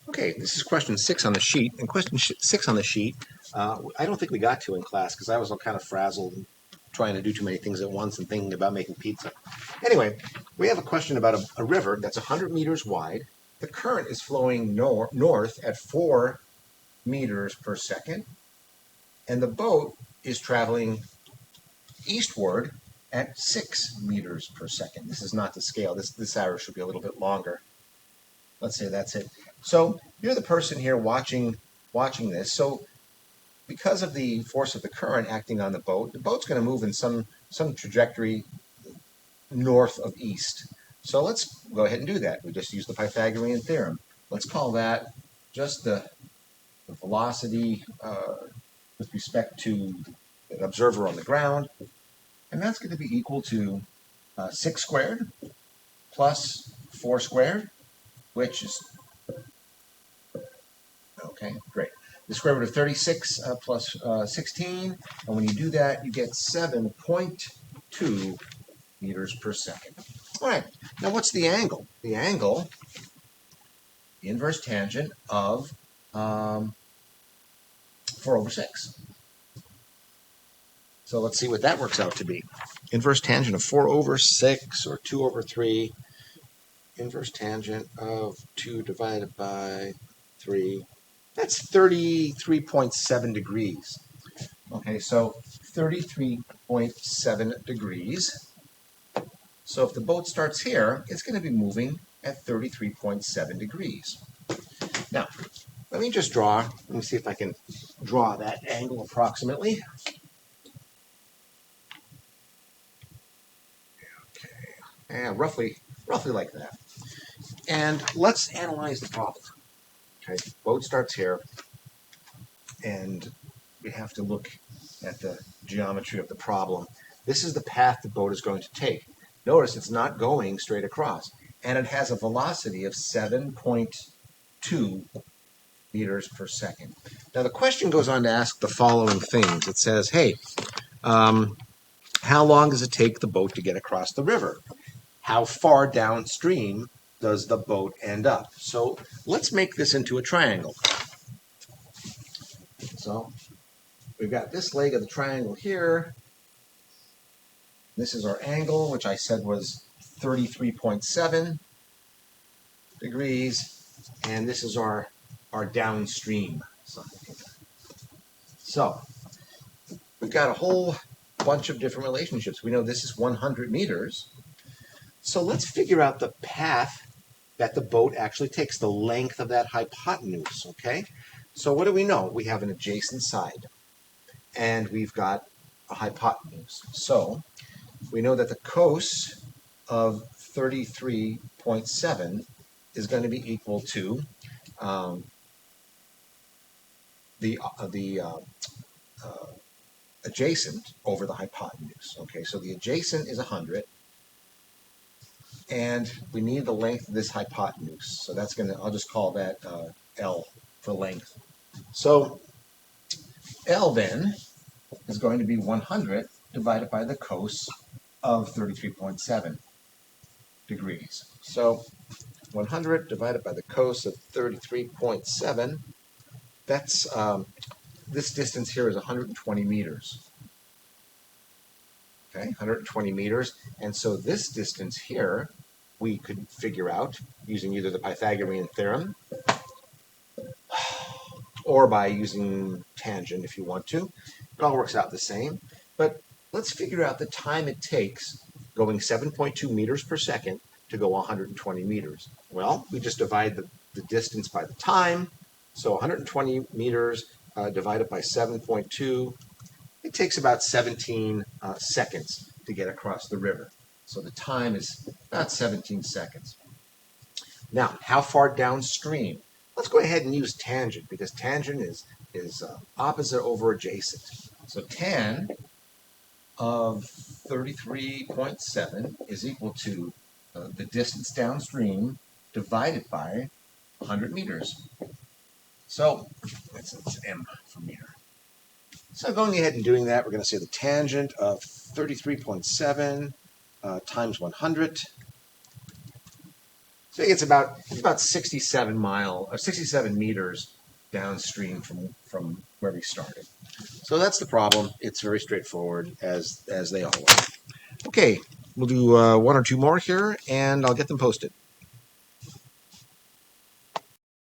Okay, this is question 6 on the sheet. And question 6 on the sheet, I don't think we got to in class because I was all kind of frazzled and trying to do too many things at once and thinking about making pizza. Anyway, we have a question about a river that's 100 meters wide. The current is flowing north at 4 meters per second, and the boat is traveling eastward at 6 meters per second. This is not to scale. This arrow should be a little bit longer. Let's say that's it. So you're the person here watching this. So because of the force of the current acting on the boat's going to move in some trajectory north of east. So let's go ahead and do that. We just use the Pythagorean theorem. Let's call that just the velocity with respect to an observer on the ground. And that's going to be equal to 6 squared plus 4 squared, which is, okay, great. The square root of 36 plus 16, and when you do that, you get 7.2 meters per second. All right, now what's the angle? The angle, the inverse tangent of 4 over 6. So let's see what that works out to be. Inverse tangent of 4 over 6, or 2 over 3. Inverse tangent of 2 divided by 3. That's 33.7 degrees. Okay, so 33.7 degrees. So if the boat starts here, it's going to be moving at 33.7 degrees. Now, let me just let me see if I can draw that angle approximately. Okay, and roughly like that. And let's analyze the problem. Okay, boat starts here, and we have to look at the geometry of the problem. This is the path the boat is going to take. Notice it's not going straight across, and it has a velocity of 7.2 meters per second. Now the question goes on to ask the following things. It says, hey, how long does it take the boat to get across the river? How far downstream does the boat end up? So let's make this into a triangle. So we've got this leg of the triangle here. This is our angle, which I said was 33.7 degrees, and this is our downstream side. So we've got a whole bunch of different relationships. We know this is 100 meters. So let's figure out the path that the boat actually takes, the length of that hypotenuse, okay? So what do we know? We have an adjacent side, and we've got a hypotenuse. So we know that the cos of 33.7 is going to be equal to the adjacent over the hypotenuse. Okay, so the adjacent is 100, and we need the length of this hypotenuse. So that's going to, I'll just call that L for length. So L then is going to be 100 divided by the cos of 33.7 degrees. So 100 divided by the cos of 33.7, that's, this distance here is 120 meters. Okay, 120 meters. And so this distance here, we could figure out using either the Pythagorean theorem or by using tangent if you want to. It all works out the same. But let's figure out the time it takes going 7.2 meters per second to go 120 meters. Well, we just divide the distance by the time. So 120 meters divided by 7.2, it takes about 17 seconds to get across the river. So the time is about 17 seconds. Now, how far downstream? Let's go ahead and use tangent, because tangent is opposite over adjacent. So tan of 33.7 is equal to the distance downstream divided by 100 meters. So it's m for meter. So going ahead and doing that, we're going to say the tangent of 33.7 times 100. So it's about 67 meters downstream from where we started. So that's the problem. It's very straightforward, as they all are. Okay, we'll do one or two more here, and I'll get them posted.